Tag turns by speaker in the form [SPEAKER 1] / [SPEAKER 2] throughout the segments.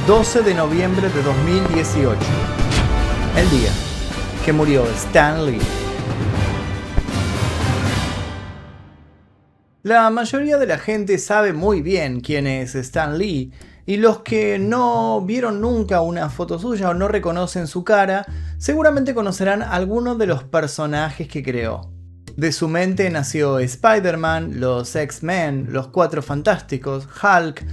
[SPEAKER 1] 12 de noviembre de 2018, el día que murió Stan Lee. La mayoría de la gente sabe muy bien quién es Stan Lee, y los que no vieron nunca una foto suya o no reconocen su cara, seguramente conocerán algunos de los personajes que creó. De su mente nació Spider-Man, los X-Men, los Cuatro Fantásticos, Hulk,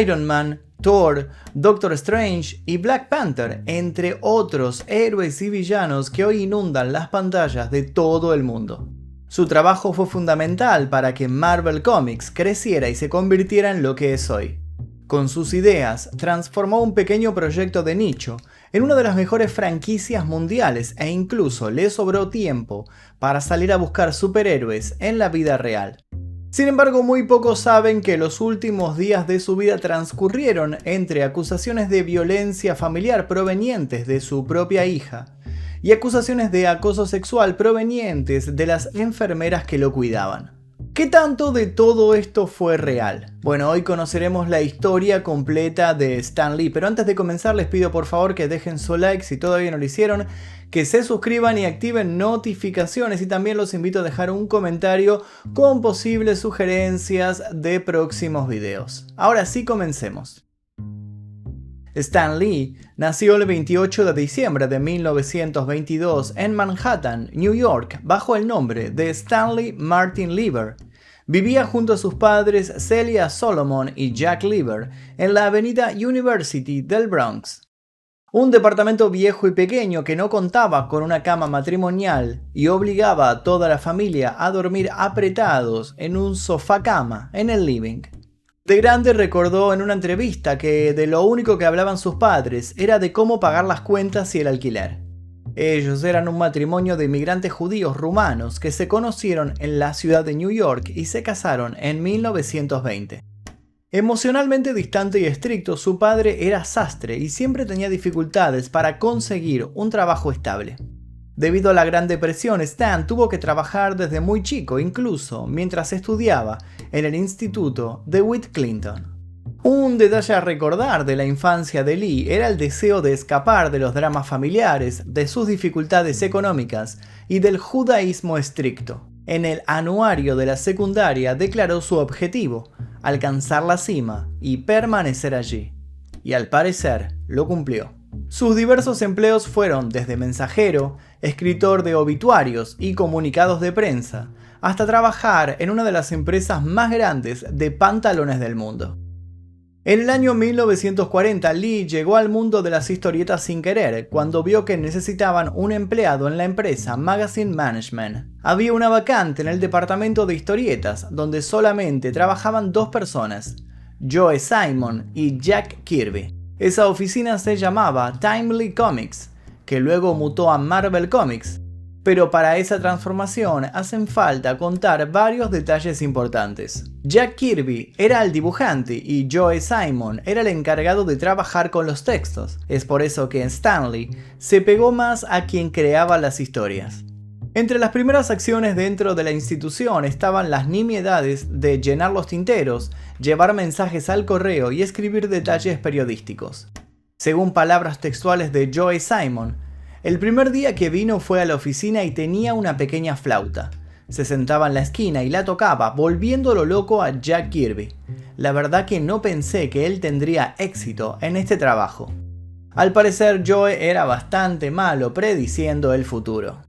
[SPEAKER 1] Iron Man, Thor, Doctor Strange y Black Panther, entre otros héroes y villanos que hoy inundan las pantallas de todo el mundo. Su trabajo fue fundamental para que Marvel Comics creciera y se convirtiera en lo que es hoy. Con sus ideas, transformó un pequeño proyecto de nicho en una de las mejores franquicias mundiales e incluso le sobró tiempo para salir a buscar superhéroes en la vida real. Sin embargo, muy pocos saben que los últimos días de su vida transcurrieron entre acusaciones de violencia familiar provenientes de su propia hija y acusaciones de acoso sexual provenientes de las enfermeras que lo cuidaban. ¿Qué tanto de todo esto fue real? Bueno, hoy conoceremos la historia completa de Stan Lee, pero antes de comenzar les pido por favor que dejen su like si todavía no lo hicieron, que se suscriban y activen notificaciones, y también los invito a dejar un comentario con posibles sugerencias de próximos videos. Ahora sí, comencemos. Stan Lee nació el 28 de diciembre de 1922 en Manhattan, New York, bajo el nombre de Stanley Martin Lieber. Vivía junto a sus padres Celia Solomon y Jack Lieber en la avenida University del Bronx. Un departamento viejo y pequeño que no contaba con una cama matrimonial y obligaba a toda la familia a dormir apretados en un sofá-cama en el living. De grande recordó en una entrevista que de lo único que hablaban sus padres era de cómo pagar las cuentas y el alquiler. Ellos eran un matrimonio de inmigrantes judíos rumanos que se conocieron en la ciudad de New York y se casaron en 1920. Emocionalmente distante y estricto, su padre era sastre y siempre tenía dificultades para conseguir un trabajo estable. Debido a la Gran Depresión, Stan tuvo que trabajar desde muy chico, incluso mientras estudiaba en el instituto DeWitt Clinton. Un detalle a recordar de la infancia de Lee era el deseo de escapar de los dramas familiares, de sus dificultades económicas y del judaísmo estricto. En el anuario de la secundaria declaró su objetivo: alcanzar la cima y permanecer allí. Y al parecer lo cumplió. Sus diversos empleos fueron desde mensajero, escritor de obituarios y comunicados de prensa, hasta trabajar en una de las empresas más grandes de pantalones del mundo. En el año 1940, Lee llegó al mundo de las historietas sin querer, cuando vio que necesitaban un empleado en la empresa Magazine Management. Había una vacante en el departamento de historietas, donde solamente trabajaban dos personas, Joe Simon y Jack Kirby. Esa oficina se llamaba Timely Comics, que luego mutó a Marvel Comics, pero para esa transformación hacen falta contar varios detalles importantes. Jack Kirby era el dibujante y Joe Simon era el encargado de trabajar con los textos. Es por eso que Stan Lee se pegó más a quien creaba las historias. Entre las primeras acciones dentro de la institución estaban las nimiedades de llenar los tinteros, llevar mensajes al correo y escribir detalles periodísticos. Según palabras textuales de Joe Simon, el primer día que vino fue a la oficina y tenía una pequeña flauta. Se sentaba en la esquina y la tocaba, volviéndolo loco a Jack Kirby. La verdad que no pensé que él tendría éxito en este trabajo. Al parecer Joe era bastante malo prediciendo el futuro.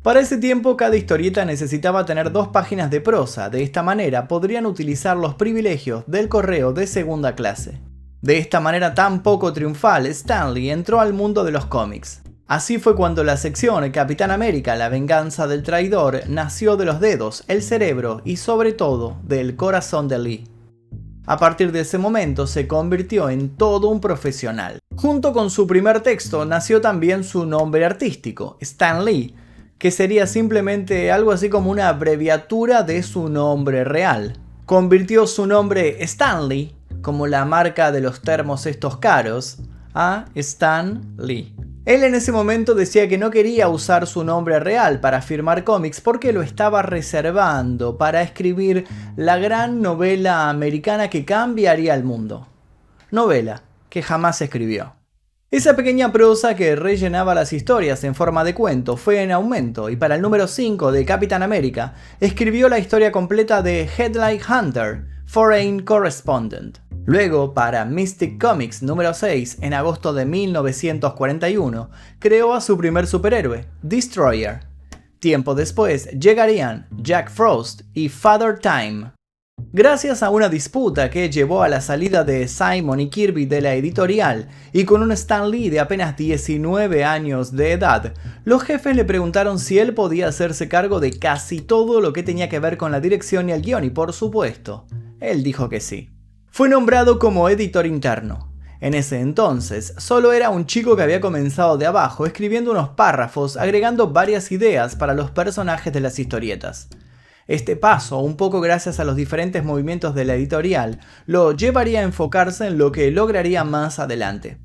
[SPEAKER 1] Para ese tiempo cada historieta necesitaba tener 2 páginas de prosa, de esta manera podrían utilizar los privilegios del correo de segunda clase. De esta manera tan poco triunfal, Stan Lee entró al mundo de los cómics. Así fue cuando la sección Capitán América, la venganza del traidor, nació de los dedos, el cerebro y sobre todo del corazón de Lee. A partir de ese momento se convirtió en todo un profesional. Junto con su primer texto nació también su nombre artístico, Stan Lee, que sería simplemente algo así como una abreviatura de su nombre real. Convirtió su nombre Stanley, como la marca de los termos estos caros, a Stan Lee. Él en ese momento decía que no quería usar su nombre real para firmar cómics porque lo estaba reservando para escribir la gran novela americana que cambiaría el mundo. Novela que jamás escribió. Esa pequeña prosa que rellenaba las historias en forma de cuento fue en aumento y para el número 5 de Capitán América escribió la historia completa de Headlight Hunter, Foreign Correspondent. Luego, para Mystic Comics número 6, en agosto de 1941, creó a su primer superhéroe, Destroyer. Tiempo después llegarían Jack Frost y Father Time. Gracias a una disputa que llevó a la salida de Simon y Kirby de la editorial y con un Stan Lee de apenas 19 años de edad, los jefes le preguntaron si él podía hacerse cargo de casi todo lo que tenía que ver con la dirección y el guión y por supuesto, él dijo que sí. Fue nombrado como editor interno. En ese entonces, solo era un chico que había comenzado de abajo escribiendo unos párrafos agregando varias ideas para los personajes de las historietas. Este paso, un poco gracias a los diferentes movimientos de la editorial, lo llevaría a enfocarse en lo que lograría más adelante.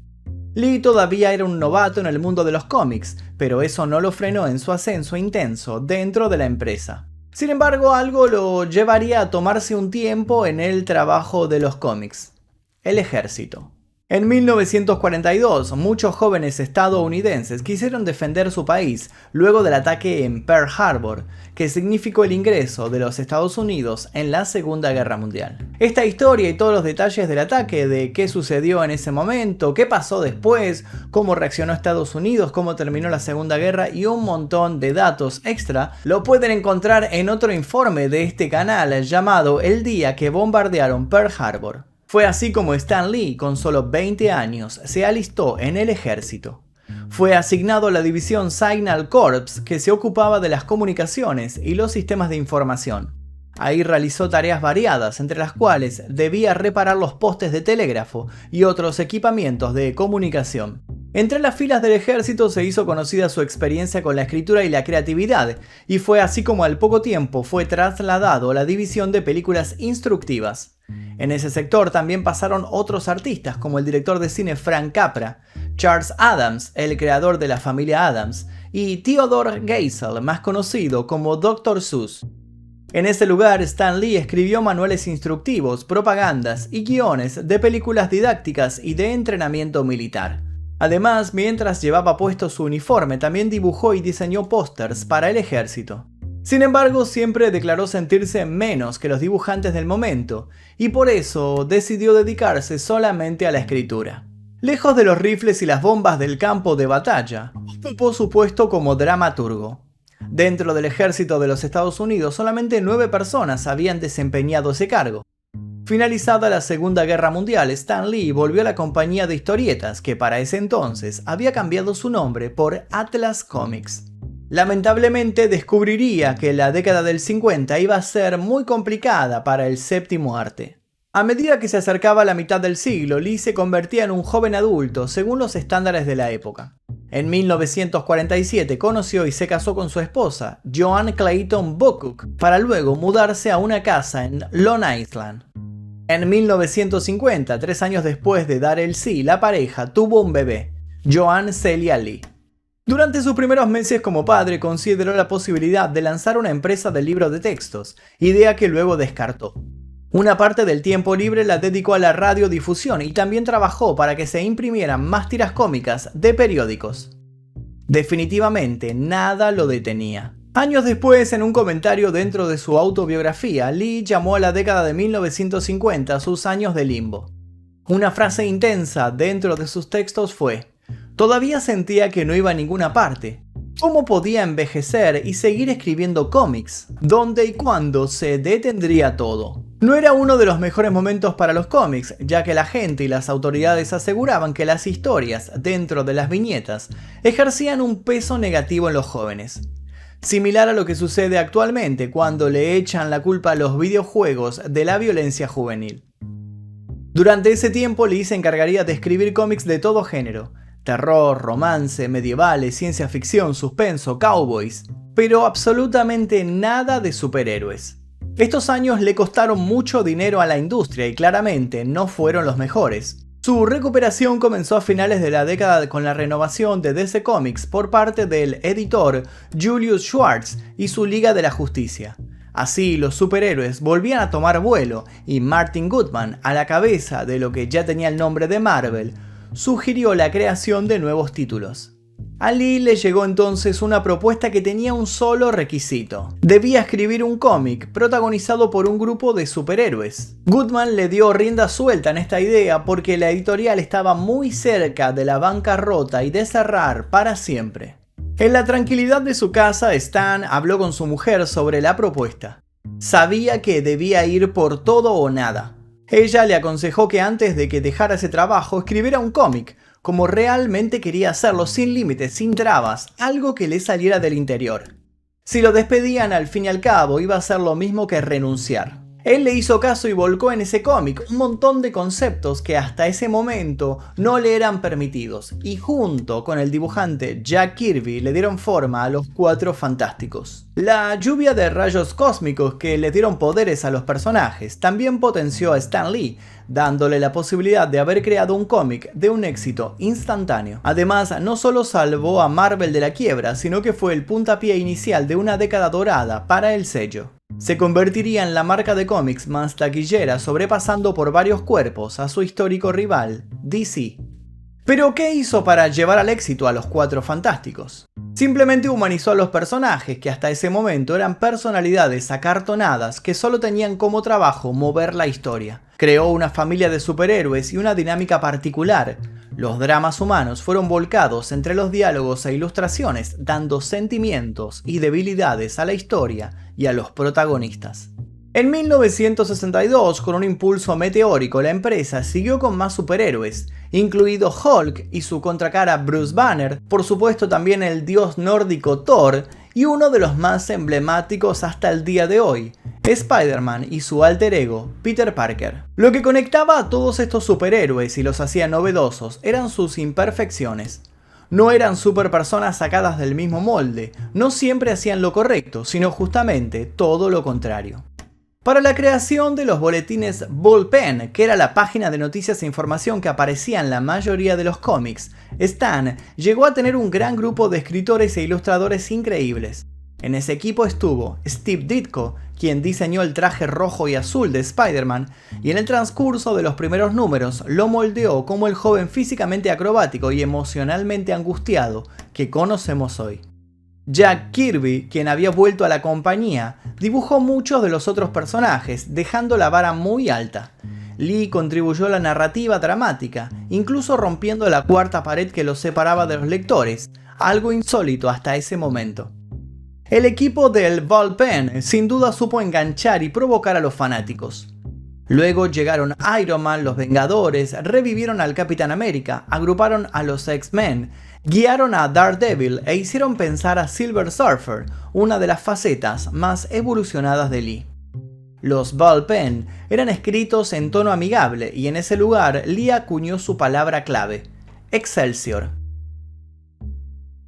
[SPEAKER 1] Lee todavía era un novato en el mundo de los cómics, pero eso no lo frenó en su ascenso intenso dentro de la empresa. Sin embargo, algo lo llevaría a tomarse un tiempo en el trabajo de los cómics: el ejército. En 1942, muchos jóvenes estadounidenses quisieron defender su país luego del ataque en Pearl Harbor, que significó el ingreso de los Estados Unidos en la Segunda Guerra Mundial. Esta historia y todos los detalles del ataque, de qué sucedió en ese momento, qué pasó después, cómo reaccionó Estados Unidos, cómo terminó la Segunda Guerra y un montón de datos extra, lo pueden encontrar en otro informe de este canal llamado El día que bombardearon Pearl Harbor. Fue así como Stan Lee, con solo 20 años, se alistó en el ejército. Fue asignado a la división Signal Corps, que se ocupaba de las comunicaciones y los sistemas de información. Ahí realizó tareas variadas, entre las cuales debía reparar los postes de telégrafo y otros equipamientos de comunicación. Entre las filas del ejército se hizo conocida su experiencia con la escritura y la creatividad, y fue así como al poco tiempo fue trasladado a la división de películas instructivas. En ese sector también pasaron otros artistas como el director de cine Frank Capra, Charles Addams, el creador de la familia Addams, y Theodore Geisel, más conocido como Dr. Seuss. En ese lugar, Stan Lee escribió manuales instructivos, propagandas y guiones de películas didácticas y de entrenamiento militar. Además, mientras llevaba puesto su uniforme, también dibujó y diseñó pósters para el ejército. Sin embargo, siempre declaró sentirse menos que los dibujantes del momento, y por eso decidió dedicarse solamente a la escritura. Lejos de los rifles y las bombas del campo de batalla, ocupó su puesto como dramaturgo. Dentro del ejército de los Estados Unidos, solamente 9 personas habían desempeñado ese cargo. Finalizada la Segunda Guerra Mundial, Stan Lee volvió a la compañía de historietas, que para ese entonces había cambiado su nombre por Atlas Comics. Lamentablemente descubriría que la década del 50 iba a ser muy complicada para el séptimo arte. A medida que se acercaba a la mitad del siglo, Lee se convertía en un joven adulto según los estándares de la época. En 1947 conoció y se casó con su esposa, Joan Clayton Bocook, para luego mudarse a una casa en Long Island. En 1950, 3 años después de dar el sí, la pareja tuvo un bebé, Joan Celia Lee. Durante sus primeros meses como padre consideró la posibilidad de lanzar una empresa de libros de textos, idea que luego descartó. Una parte del tiempo libre la dedicó a la radiodifusión y también trabajó para que se imprimieran más tiras cómicas de periódicos. Definitivamente nada lo detenía. Años después, en un comentario dentro de su autobiografía, Lee llamó a la década de 1950 sus años de limbo. Una frase intensa dentro de sus textos fue: "Todavía sentía que no iba a ninguna parte. ¿Cómo podía envejecer y seguir escribiendo cómics? ¿Dónde y cuándo se detendría todo?". No era uno de los mejores momentos para los cómics, ya que la gente y las autoridades aseguraban que las historias dentro de las viñetas ejercían un peso negativo en los jóvenes. Similar a lo que sucede actualmente cuando le echan la culpa a los videojuegos de la violencia juvenil. Durante ese tiempo, Lee se encargaría de escribir cómics de todo género: terror, romance, medievales, ciencia ficción, suspenso, cowboys, pero absolutamente nada de superhéroes. Estos años le costaron mucho dinero a la industria y claramente no fueron los mejores. Su recuperación comenzó a finales de la década con la renovación de DC Comics por parte del editor Julius Schwartz y su Liga de la Justicia. Así, los superhéroes volvían a tomar vuelo y Martin Goodman, a la cabeza de lo que ya tenía el nombre de Marvel, sugirió la creación de nuevos títulos. A Lee le llegó entonces una propuesta que tenía un solo requisito. Debía escribir un cómic protagonizado por un grupo de superhéroes. Goodman le dio rienda suelta en esta idea porque la editorial estaba muy cerca de la bancarrota y de cerrar para siempre. En la tranquilidad de su casa, Stan habló con su mujer sobre la propuesta. Sabía que debía ir por todo o nada. Ella le aconsejó que antes de que dejara ese trabajo escribiera un cómic, como realmente quería hacerlo, sin límites, sin trabas, algo que le saliera del interior. Si lo despedían, al fin y al cabo iba a ser lo mismo que renunciar. Él le hizo caso y volcó en ese cómic un montón de conceptos que hasta ese momento no le eran permitidos, y junto con el dibujante Jack Kirby le dieron forma a los Cuatro Fantásticos. La lluvia de rayos cósmicos que le dieron poderes a los personajes también potenció a Stan Lee, dándole la posibilidad de haber creado un cómic de un éxito instantáneo. Además, no solo salvó a Marvel de la quiebra, sino que fue el puntapié inicial de una década dorada para el sello. Se convertiría en la marca de cómics más taquillera, sobrepasando por varios cuerpos a su histórico rival, DC. ¿Pero qué hizo para llevar al éxito a los Cuatro Fantásticos? Simplemente humanizó a los personajes, que hasta ese momento eran personalidades acartonadas que solo tenían como trabajo mover la historia. Creó una familia de superhéroes y una dinámica particular. Los dramas humanos fueron volcados entre los diálogos e ilustraciones, dando sentimientos y debilidades a la historia y a los protagonistas. En 1962, con un impulso meteórico, la empresa siguió con más superhéroes, incluido Hulk y su contracara Bruce Banner, por supuesto también el dios nórdico Thor, y uno de los más emblemáticos hasta el día de hoy, Spider-Man y su alter ego, Peter Parker. Lo que conectaba a todos estos superhéroes y los hacía novedosos eran sus imperfecciones. No eran superpersonas sacadas del mismo molde, no siempre hacían lo correcto, sino justamente todo lo contrario. Para la creación de los boletines Bullpen, que era la página de noticias e información que aparecía en la mayoría de los cómics, Stan llegó a tener un gran grupo de escritores e ilustradores increíbles. En ese equipo estuvo Steve Ditko, quien diseñó el traje rojo y azul de Spider-Man, y en el transcurso de los primeros números lo moldeó como el joven físicamente acrobático y emocionalmente angustiado que conocemos hoy. Jack Kirby, quien había vuelto a la compañía, dibujó muchos de los otros personajes, dejando la vara muy alta. Lee contribuyó a la narrativa dramática, incluso rompiendo la cuarta pared que los separaba de los lectores, algo insólito hasta ese momento. El equipo del Bullpen sin duda supo enganchar y provocar a los fanáticos. Luego llegaron Iron Man, los Vengadores, revivieron al Capitán América, agruparon a los X-Men, guiaron a Daredevil e hicieron pensar a Silver Surfer, una de las facetas más evolucionadas de Lee. Los Bullpen eran escritos en tono amigable y en ese lugar Lee acuñó su palabra clave, Excelsior.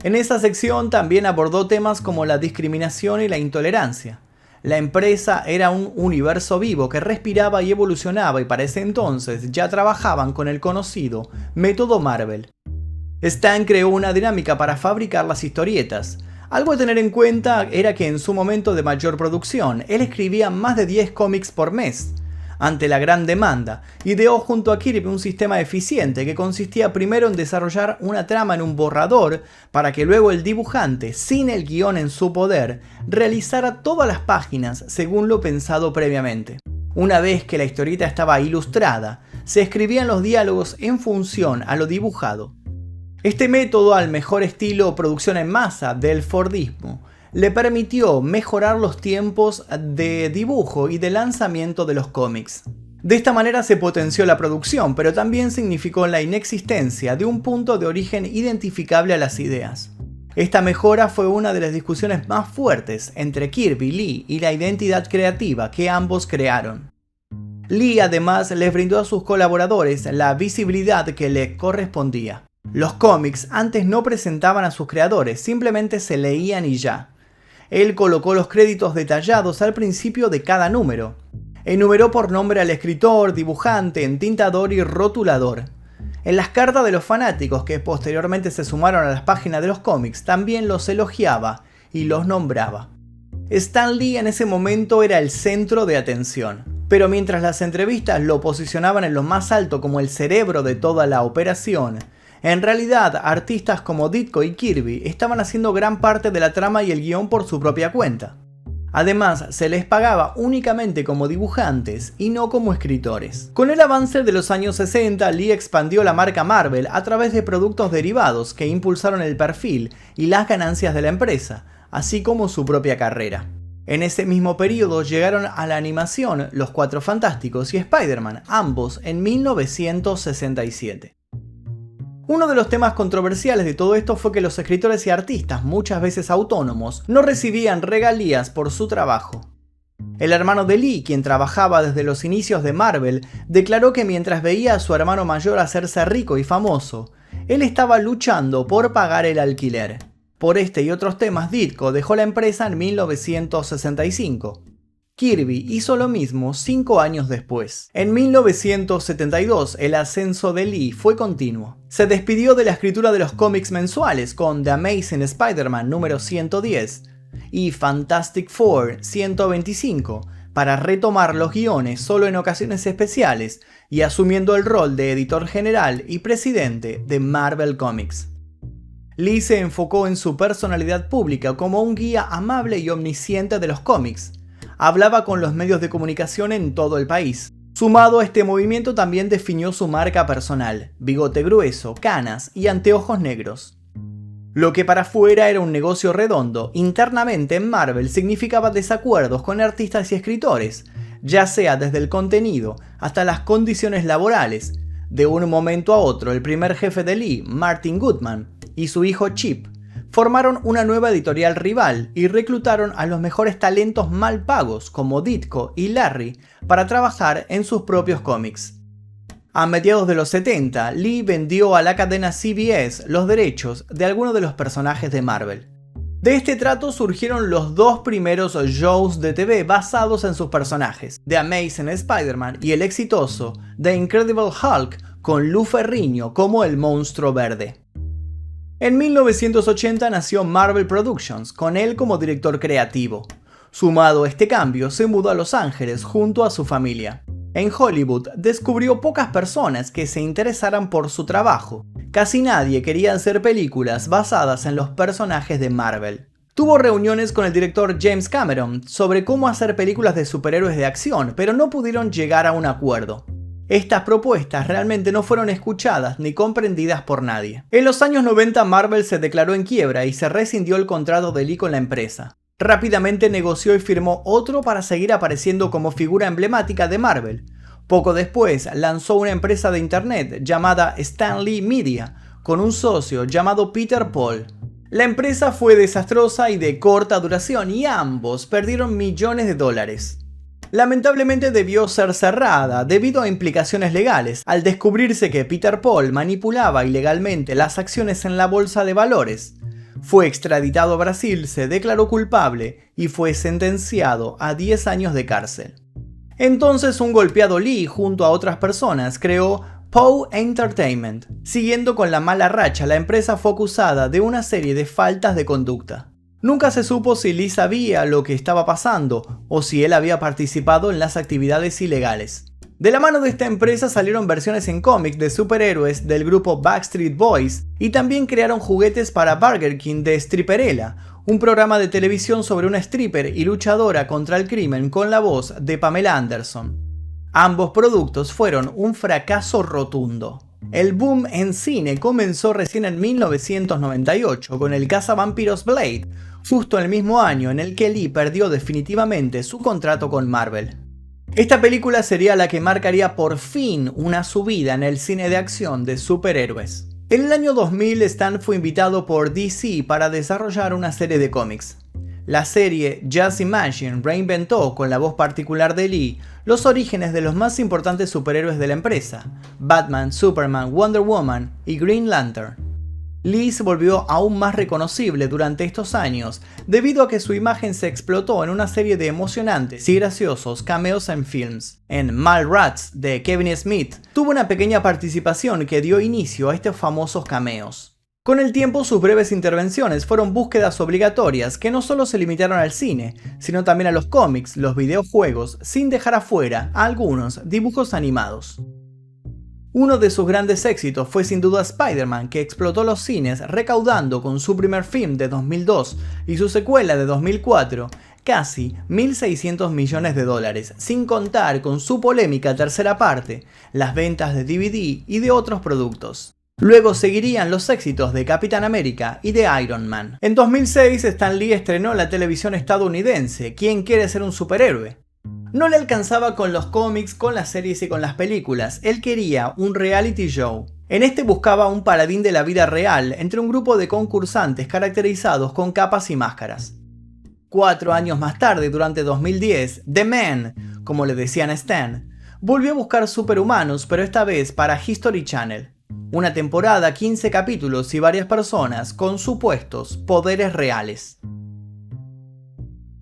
[SPEAKER 1] En esa sección también abordó temas como la discriminación y la intolerancia. La empresa era un universo vivo que respiraba y evolucionaba y para ese entonces ya trabajaban con el conocido método Marvel. Stan creó una dinámica para fabricar las historietas. Algo a tener en cuenta era que en su momento de mayor producción, él escribía más de 10 cómics por mes. Ante la gran demanda, ideó junto a Kirby un sistema eficiente que consistía primero en desarrollar una trama en un borrador para que luego el dibujante, sin el guión en su poder, realizara todas las páginas según lo pensado previamente. Una vez que la historieta estaba ilustrada, se escribían los diálogos en función a lo dibujado. Este método, al mejor estilo producción en masa del Fordismo, le permitió mejorar los tiempos de dibujo y de lanzamiento de los cómics. De esta manera se potenció la producción, pero también significó la inexistencia de un punto de origen identificable a las ideas. Esta mejora fue una de las discusiones más fuertes entre Kirby, Lee y la identidad creativa que ambos crearon. Lee además les brindó a sus colaboradores la visibilidad que les correspondía. Los cómics antes no presentaban a sus creadores, simplemente se leían y ya. Él colocó los créditos detallados al principio de cada número. Enumeró por nombre al escritor, dibujante, entintador y rotulador. En las cartas de los fanáticos que posteriormente se sumaron a las páginas de los cómics también los elogiaba y los nombraba. Stan Lee en ese momento era el centro de atención. Pero mientras las entrevistas lo posicionaban en lo más alto como el cerebro de toda la operación, en realidad artistas como Ditko y Kirby estaban haciendo gran parte de la trama y el guión por su propia cuenta. Además, se les pagaba únicamente como dibujantes y no como escritores. Con el avance de los años 60, Lee expandió la marca Marvel a través de productos derivados que impulsaron el perfil y las ganancias de la empresa, así como su propia carrera. En ese mismo periodo llegaron a la animación Los Cuatro Fantásticos y Spider-Man, ambos en 1967. Uno de los temas controversiales de todo esto fue que los escritores y artistas, muchas veces autónomos, no recibían regalías por su trabajo. El hermano de Lee, quien trabajaba desde los inicios de Marvel, declaró que mientras veía a su hermano mayor hacerse rico y famoso, él estaba luchando por pagar el alquiler. Por este y otros temas, Ditko dejó la empresa en 1965. Kirby hizo lo mismo 5 años después. En 1972, el ascenso de Lee fue continuo. Se despidió de la escritura de los cómics mensuales con The Amazing Spider-Man número 110 y Fantastic Four 125 para retomar los guiones solo en ocasiones especiales y asumiendo el rol de editor general y presidente de Marvel Comics. Lee se enfocó en su personalidad pública como un guía amable y omnisciente de los cómics. Hablaba con los medios de comunicación en todo el país. Sumado a este movimiento también definió su marca personal, bigote grueso, canas y anteojos negros. Lo que para afuera era un negocio redondo, internamente en Marvel significaba desacuerdos con artistas y escritores, ya sea desde el contenido hasta las condiciones laborales. De un momento a otro, el primer jefe de Lee, Martin Goodman, y su hijo Chip, formaron una nueva editorial rival y reclutaron a los mejores talentos mal pagos como Ditko y Larry para trabajar en sus propios cómics. A mediados de los 70, Lee vendió a la cadena CBS los derechos de algunos de los personajes de Marvel. De este trato surgieron los dos primeros shows de TV basados en sus personajes, The Amazing Spider-Man y el exitoso The Incredible Hulk con Lou Ferrigno como el monstruo verde. En 1980 nació Marvel Productions, con él como director creativo. Sumado a este cambio, se mudó a Los Ángeles junto a su familia. En Hollywood descubrió pocas personas que se interesaran por su trabajo. Casi nadie quería hacer películas basadas en los personajes de Marvel. Tuvo reuniones con el director James Cameron sobre cómo hacer películas de superhéroes de acción, pero no pudieron llegar a un acuerdo. Estas propuestas realmente no fueron escuchadas ni comprendidas por nadie. En los años 90 Marvel se declaró en quiebra y se rescindió el contrato de Lee con la empresa. Rápidamente negoció y firmó otro para seguir apareciendo como figura emblemática de Marvel. Poco después lanzó una empresa de internet llamada Stan Lee Media con un socio llamado Peter Paul. La empresa fue desastrosa y de corta duración y ambos perdieron millones de dólares. Lamentablemente debió ser cerrada debido a implicaciones legales, al descubrirse que Peter Paul manipulaba ilegalmente las acciones en la bolsa de valores. Fue extraditado a Brasil, se declaró culpable y fue sentenciado a 10 años de cárcel. Entonces un golpeado Lee junto a otras personas creó Poe Entertainment. Siguiendo con la mala racha, la empresa fue acusada de una serie de faltas de conducta. Nunca se supo si Lee sabía lo que estaba pasando o si él había participado en las actividades ilegales. De la mano de esta empresa salieron versiones en cómics de superhéroes del grupo Backstreet Boys y también crearon juguetes para Burger King de Stripperella, un programa de televisión sobre una stripper y luchadora contra el crimen con la voz de Pamela Anderson. Ambos productos fueron un fracaso rotundo. El boom en cine comenzó recién en 1998 con el cazavampiros Blade, justo el mismo año en el que Lee perdió definitivamente su contrato con Marvel. Esta película sería la que marcaría por fin una subida en el cine de acción de superhéroes. En el año 2000, Stan fue invitado por DC para desarrollar una serie de cómics. La serie Just Imagine reinventó, con la voz particular de Lee, los orígenes de los más importantes superhéroes de la empresa: Batman, Superman, Wonder Woman y Green Lantern. Lee se volvió aún más reconocible durante estos años debido a que su imagen se explotó en una serie de emocionantes y graciosos cameos en films. En Mallrats de Kevin Smith tuvo una pequeña participación que dio inicio a estos famosos cameos. Con el tiempo, sus breves intervenciones fueron búsquedas obligatorias que no solo se limitaron al cine, sino también a los cómics, los videojuegos, sin dejar afuera a algunos dibujos animados. Uno de sus grandes éxitos fue sin duda Spider-Man, que explotó los cines recaudando con su primer film de 2002 y su secuela de 2004 casi 1.600 millones de dólares, sin contar con su polémica tercera parte, las ventas de DVD y de otros productos. Luego seguirían los éxitos de Capitán América y de Iron Man. En 2006, Stan Lee estrenó la televisión estadounidense ¿Quién quiere ser un superhéroe? No le alcanzaba con los cómics, con las series y con las películas, él quería un reality show. En este buscaba un paladín de la vida real entre un grupo de concursantes caracterizados con capas y máscaras. 4 años más tarde, durante 2010, The Man, como le decían a Stan, volvió a buscar superhumanos, pero esta vez para History Channel. Una temporada, 15 capítulos y varias personas con supuestos poderes reales.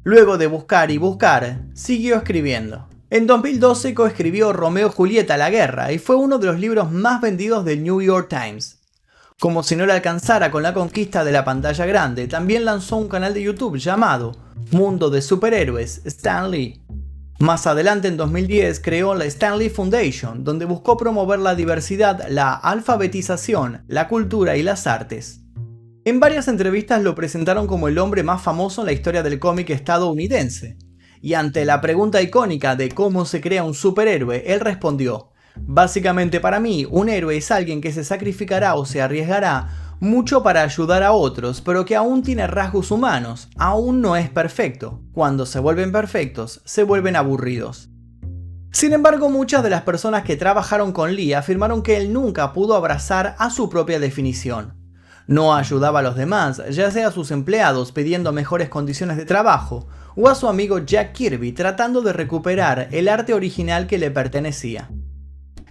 [SPEAKER 1] Luego de buscar y buscar, siguió escribiendo. En 2012 coescribió Romeo y Julieta: La guerra y fue uno de los libros más vendidos del New York Times. Como si no le alcanzara con la conquista de la pantalla grande, también lanzó un canal de YouTube llamado Mundo de Superhéroes Stan Lee. Más adelante, en 2010, creó la Stan Lee Foundation, donde buscó promover la diversidad, la alfabetización, la cultura y las artes. En varias entrevistas lo presentaron como el hombre más famoso en la historia del cómic estadounidense. Y ante la pregunta icónica de cómo se crea un superhéroe, él respondió: básicamente para mí, un héroe es alguien que se sacrificará o se arriesgará mucho para ayudar a otros, pero que aún tiene rasgos humanos, aún no es perfecto. Cuando se vuelven perfectos, se vuelven aburridos. Sin embargo, muchas de las personas que trabajaron con Lee afirmaron que él nunca pudo abrazar a su propia definición. No ayudaba a los demás, ya sea a sus empleados pidiendo mejores condiciones de trabajo, o a su amigo Jack Kirby tratando de recuperar el arte original que le pertenecía.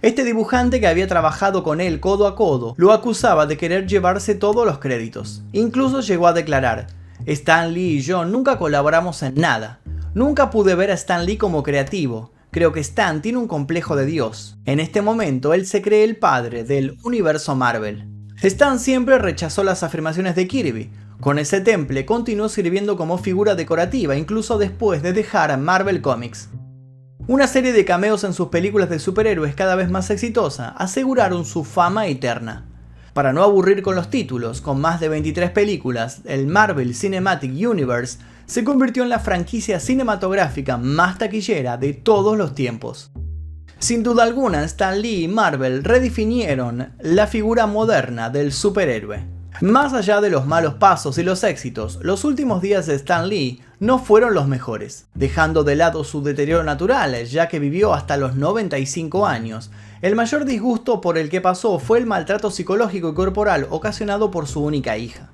[SPEAKER 1] Este dibujante, que había trabajado con él codo a codo, lo acusaba de querer llevarse todos los créditos. Incluso llegó a declarar: Stan Lee y yo nunca colaboramos en nada. Nunca pude ver a Stan Lee como creativo. Creo que Stan tiene un complejo de Dios. En este momento él se cree el padre del universo Marvel. Stan siempre rechazó las afirmaciones de Kirby. Con ese temple continuó sirviendo como figura decorativa incluso después de dejar Marvel Comics. Una serie de cameos en sus películas de superhéroes cada vez más exitosa aseguraron su fama eterna. Para no aburrir con los títulos, con más de 23 películas, el Marvel Cinematic Universe se convirtió en la franquicia cinematográfica más taquillera de todos los tiempos. Sin duda alguna, Stan Lee y Marvel redefinieron la figura moderna del superhéroe. Más allá de los malos pasos y los éxitos, los últimos días de Stan Lee no fueron los mejores. Dejando de lado su deterioro natural, ya que vivió hasta los 95 años, el mayor disgusto por el que pasó fue el maltrato psicológico y corporal ocasionado por su única hija.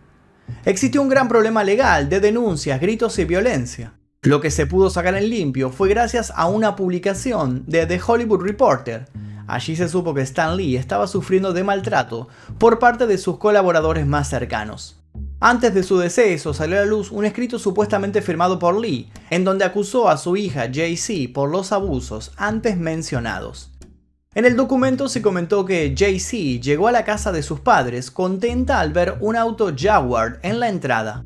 [SPEAKER 1] Existió un gran problema legal de denuncias, gritos y violencia. Lo que se pudo sacar en limpio fue gracias a una publicación de The Hollywood Reporter. Allí se supo que Stan Lee estaba sufriendo de maltrato por parte de sus colaboradores más cercanos. Antes de su deceso salió a la luz un escrito supuestamente firmado por Lee, en donde acusó a su hija Jay-Z por los abusos antes mencionados. En el documento se comentó que Jay-Z llegó a la casa de sus padres contenta al ver un auto Jaguar en la entrada.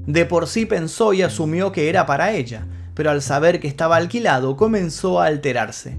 [SPEAKER 1] De por sí pensó y asumió que era para ella, pero al saber que estaba alquilado comenzó a alterarse.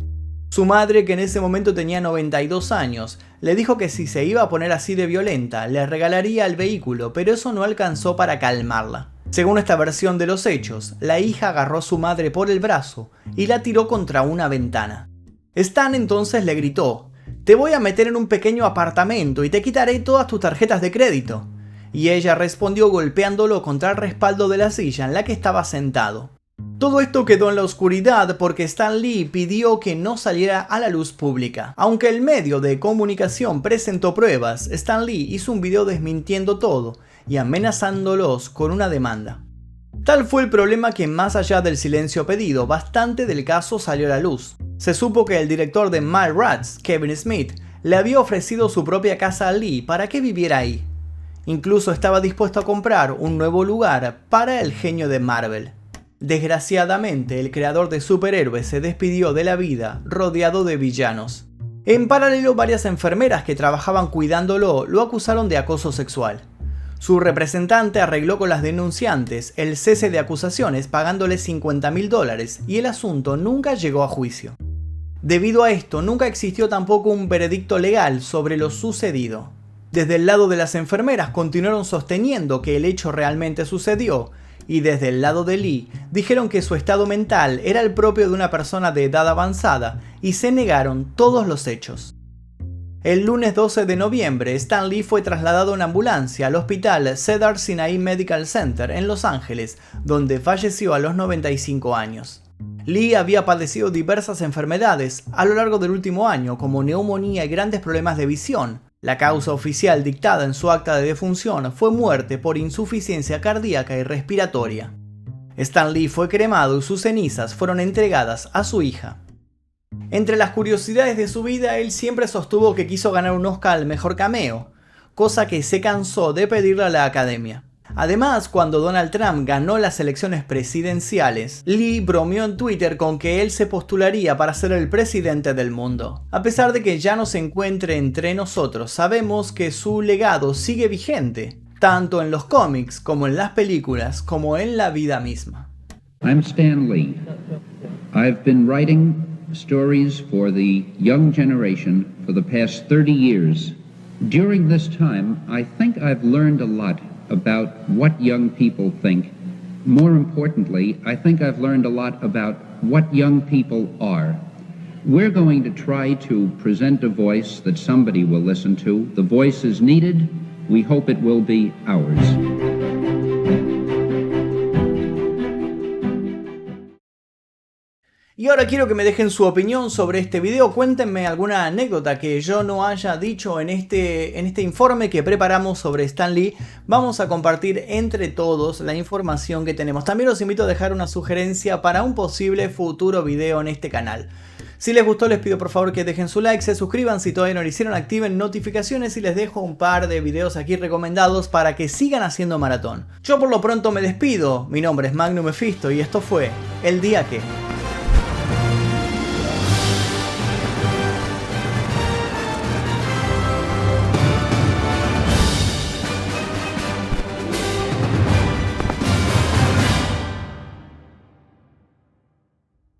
[SPEAKER 1] Su madre, que en ese momento tenía 92 años, le dijo que si se iba a poner así de violenta, le regalaría el vehículo, pero eso no alcanzó para calmarla. Según esta versión de los hechos, la hija agarró a su madre por el brazo y la tiró contra una ventana. Stan entonces le gritó: «Te voy a meter en un pequeño apartamento y te quitaré todas tus tarjetas de crédito». Y ella respondió golpeándolo contra el respaldo de la silla en la que estaba sentado. Todo esto quedó en la oscuridad porque Stan Lee pidió que no saliera a la luz pública. Aunque el medio de comunicación presentó pruebas, Stan Lee hizo un video desmintiendo todo y amenazándolos con una demanda. Tal fue el problema que, más allá del silencio pedido, bastante del caso salió a la luz. Se supo que el director de Mallrats, Kevin Smith, le había ofrecido su propia casa a Lee para que viviera ahí. Incluso estaba dispuesto a comprar un nuevo lugar para el genio de Marvel. Desgraciadamente, el creador de superhéroes se despidió de la vida rodeado de villanos. En paralelo, varias enfermeras que trabajaban cuidándolo lo acusaron de acoso sexual. Su representante arregló con las denunciantes el cese de acusaciones pagándoles $50.000 y el asunto nunca llegó a juicio. Debido a esto, nunca existió tampoco un veredicto legal sobre lo sucedido. Desde el lado de las enfermeras continuaron sosteniendo que el hecho realmente sucedió, y desde el lado de Lee dijeron que su estado mental era el propio de una persona de edad avanzada y se negaron todos los hechos. El lunes 12 de noviembre, Stan Lee fue trasladado en ambulancia al hospital Cedar Sinai Medical Center en Los Ángeles, donde falleció a los 95 años. Lee había padecido diversas enfermedades a lo largo del último año, como neumonía y grandes problemas de visión. La causa oficial dictada en su acta de defunción fue muerte por insuficiencia cardíaca y respiratoria. Stan Lee fue cremado y sus cenizas fueron entregadas a su hija. Entre las curiosidades de su vida, él siempre sostuvo que quiso ganar un Oscar al mejor cameo, cosa que se cansó de pedirle a la academia. Además, cuando Donald Trump ganó las elecciones presidenciales, Lee bromeó en Twitter con que él se postularía para ser el presidente del mundo. A pesar de que ya no se encuentre entre nosotros, sabemos que su legado sigue vigente, tanto en los cómics como en las películas, como en la vida misma.
[SPEAKER 2] I'm Stan Lee. I've been writing stories for the young generation for the past 30 years. During this time, I think I've learned a lot about what young people think. More importantly, I think I've learned a lot about what young people are. We're going to try to present a voice that somebody will listen to. The voice is needed. We hope it will be ours.
[SPEAKER 1] Y ahora quiero que me dejen su opinión sobre este video. Cuéntenme alguna anécdota que yo no haya dicho en este informe que preparamos sobre Stan Lee. Vamos a compartir entre todos la información que tenemos. También los invito a dejar una sugerencia para un posible futuro video en este canal. Si les gustó, les pido por favor que dejen su like, se suscriban si todavía no lo hicieron, activen notificaciones y les dejo un par de videos aquí recomendados para que sigan haciendo maratón. Yo por lo pronto me despido. Mi nombre es Magnum Mephisto y esto fue El Día Que.